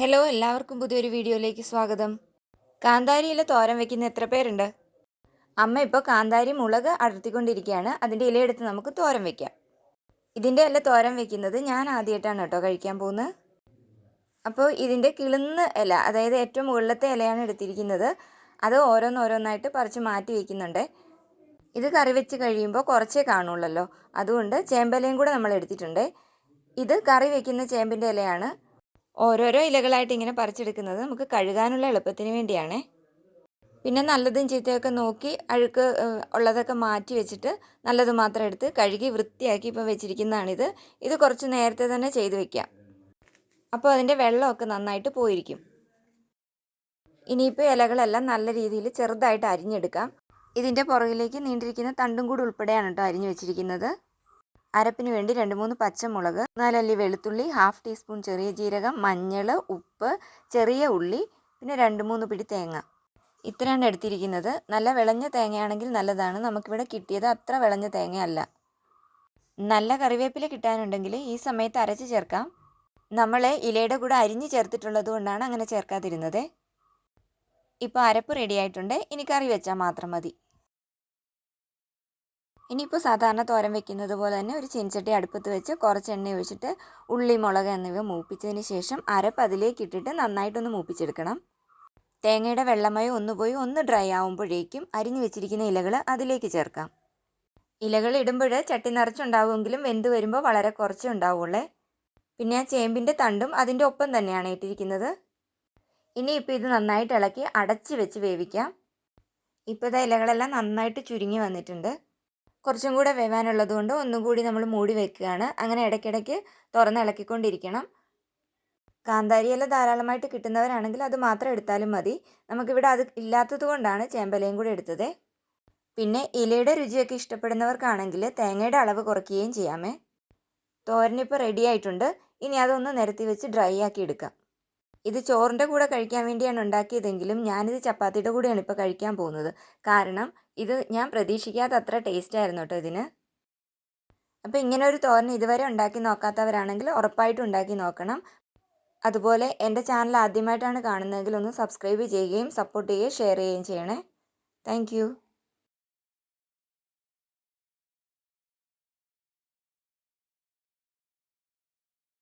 Hello, എല്ലാവർക്കും പുതിയൊരു വീഡിയോയിലേക്ക് സ്വാഗതം. കാന്താരിയില തോരൻ വെക്കുന്ന എത്ര പേരുണ്ട്? അമ്മ ഇപ്പോൾ കാന്താരി മുളക് അടർത്തിക്കൊണ്ടിരിക്കുകയാണ്. അതിൻ്റെ ഇലയെടുത്ത് നമുക്ക് തോരൻ വെക്കാം. ഇതിൻ്റെ ഇല തോരൻ വെക്കുന്നത് ഞാൻ ആദ്യമായിട്ടാണ് കേട്ടോ കഴിക്കാൻ പോകുന്നത്. അപ്പോൾ ഇതിൻ്റെ കിളുന്ന ഇല, അതായത് ഏറ്റവും മുകളിലത്തെ ഇലയാണ് എടുത്തിരിക്കുന്നത്. അത് ഓരോന്നോരോന്നായിട്ട് പറിച്ച് മാറ്റി വയ്ക്കുന്നുണ്ട്. ഇത് കറി വെച്ച് കഴിയുമ്പോൾ കുറച്ചേ കാണുള്ളല്ലോ, അതുകൊണ്ട് ചേമ്പലയും കൂടെ നമ്മൾ എടുത്തിട്ടുണ്ട്. ഇത് കറി വെക്കുന്ന ചേമ്പിൻ്റെ ഇലയാണ്. ഓരോരോ ഇലകളായിട്ട് ഇങ്ങനെ പറിച്ചെടുക്കുന്നത് നമുക്ക് കഴുകാനുള്ള എളുപ്പത്തിന് വേണ്ടിയാണ്. പിന്നെ നല്ലതും ചീത്തയൊക്കെ നോക്കി അഴുക്ക് ഉള്ളതൊക്കെ മാറ്റി വെച്ചിട്ട് നല്ലത് മാത്രം എടുത്ത് കഴുകി വൃത്തിയാക്കി ഇപ്പോൾ വെച്ചിരിക്കുന്നതാണിത്. ഇത് കുറച്ച് നേരത്തെ തന്നെ ചെയ്ത് വെക്കാം. അപ്പോൾ അതിൻ്റെ വെള്ളമൊക്കെ നന്നായിട്ട് പോയിരിക്കും. ഇനിയിപ്പോൾ ഇലകളെല്ലാം നല്ല രീതിയിൽ ചെറുതായിട്ട് അരിഞ്ഞെടുക്കാം. ഇതിൻ്റെ പുറകിലേക്ക് നീണ്ടിരിക്കുന്ന തണ്ടും കൂടി ഉൾപ്പെടെയാണ് കേട്ടോ അരിഞ്ഞു വെച്ചിരിക്കുന്നത്. അരപ്പിന് വേണ്ടി 2-3 പച്ചമുളക്, 4 അല്ലി വെളുത്തുള്ളി, 1/2 ടീസ്പൂൺ ചെറിയ ജീരകം, മഞ്ഞൾ, ഉപ്പ്, ചെറിയ ഉള്ളി, പിന്നെ 2-3 പിടി തേങ്ങ. ഇത്രയാണ് എടുത്തിരിക്കുന്നത്. നല്ല വിളഞ്ഞ തേങ്ങയാണെങ്കിൽ നല്ലതാണ്. നമുക്കിവിടെ കിട്ടിയത് അത്ര വിളഞ്ഞ തേങ്ങയല്ല. നല്ല കറിവേപ്പില കിട്ടാനുണ്ടെങ്കിൽ ഈ സമയത്ത് അരച്ച് ചേർക്കാം. നമ്മൾ ഇലയുടെ കൂടെ അരിഞ്ഞ് ചേർത്തിട്ടുള്ളത് കൊണ്ടാണ് അങ്ങനെ ചേർക്കാതിരുന്നത്. ഇപ്പോൾ അരപ്പ് റെഡി ആയിട്ടുണ്ട്. ഇനി കറി വെച്ചാൽ മാത്രം മതി. ഇനിയിപ്പോൾ സാധാരണ തോരൻ വെക്കുന്നത് പോലെ തന്നെ ഒരു ചീനച്ചട്ടി അടുപ്പത്ത് വെച്ച് കുറച്ച് എണ്ണ ഒഴിച്ചിട്ട് ഉള്ളി, മുളക് എന്നിവ മൂപ്പിച്ചതിന് ശേഷം അരപ്പ് അതിലേക്ക് ഇട്ടിട്ട് നന്നായിട്ടൊന്ന് മൂപ്പിച്ചെടുക്കണം. തേങ്ങയുടെ വെള്ളമയം ഒന്ന് ഡ്രൈ ആവുമ്പോഴേക്കും അരിഞ്ഞു വെച്ചിരിക്കുന്ന ഇലകൾ അതിലേക്ക് ചേർക്കാം. ഇലകൾ ഇടുമ്പോൾ ചട്ടി നിറച്ചുണ്ടാവുമെങ്കിലും വെന്ത് വരുമ്പോൾ വളരെ കുറച്ചേ ഉണ്ടാവുള്ളേ. പിന്നെ ആ ചേമ്പിൻ്റെ തണ്ടും അതിൻ്റെ ഒപ്പം തന്നെയാണ് ഇട്ടിരിക്കുന്നത്. ഇനിയിപ്പോൾ ഇത് നന്നായിട്ട് ഇളക്കി അടച്ച് വെച്ച് വേവിക്കാം. ഇപ്പോൾ ഇതാ ഇലകളെല്ലാം നന്നായിട്ട് ചുരുങ്ങി വന്നിട്ടുണ്ട്. കുറച്ചും കൂടെ വേവാനുള്ളത് കൊണ്ട് ഒന്നും കൂടി നമ്മൾ മൂടി വെക്കുകയാണ്. അങ്ങനെ ഇടയ്ക്കിടയ്ക്ക് തുറന്ന് ഇളക്കിക്കൊണ്ടിരിക്കണം. കാന്താരി ഇല ധാരാളമായിട്ട് കിട്ടുന്നവരാണെങ്കിൽ അത് മാത്രം എടുത്താലും മതി. നമുക്കിവിടെ അത് ഇല്ലാത്തത് കൊണ്ടാണ് ചേമ്പലയും കൂടി എടുത്തത്. പിന്നെ ഇലയുടെ രുചിയൊക്കെ ഇഷ്ടപ്പെടുന്നവർക്കാണെങ്കിൽ തേങ്ങയുടെ അളവ് കുറയ്ക്കുകയും ചെയ്യാമേ. തോരനിപ്പോൾ റെഡി ആയിട്ടുണ്ട്. ഇനി അതൊന്ന് നിരത്തി വെച്ച് ഡ്രൈ ആക്കി എടുക്കാം. ഇത് ചോറിൻ്റെ കൂടെ കഴിക്കാൻ വേണ്ടിയാണ് ഉണ്ടാക്കിയതെങ്കിലും ഞാനിത് ചപ്പാത്തിയുടെ കൂടെയാണ് ഇപ്പോൾ കഴിക്കാൻ പോകുന്നത്. കാരണം ഇത് ഞാൻ പ്രതീക്ഷിക്കാത്ത അത്ര ടേസ്റ്റ് ആയിരുന്നു കേട്ടോ ഇതിന്. അപ്പോൾ ഇങ്ങനെ ഒരു തോരൻ ഇതുവരെ ഉണ്ടാക്കി നോക്കാത്തവരാണെങ്കിൽ ഉറപ്പായിട്ടും ഉണ്ടാക്കി നോക്കണം. അതുപോലെ എൻ്റെ ചാനൽ ആദ്യമായിട്ടാണ് കാണുന്നതെങ്കിൽ ഒന്ന് സബ്സ്ക്രൈബ് ചെയ്യുകയും സപ്പോർട്ട് ചെയ്യുകയും ഷെയർ ചെയ്യുകയും ചെയ്യണേ. താങ്ക്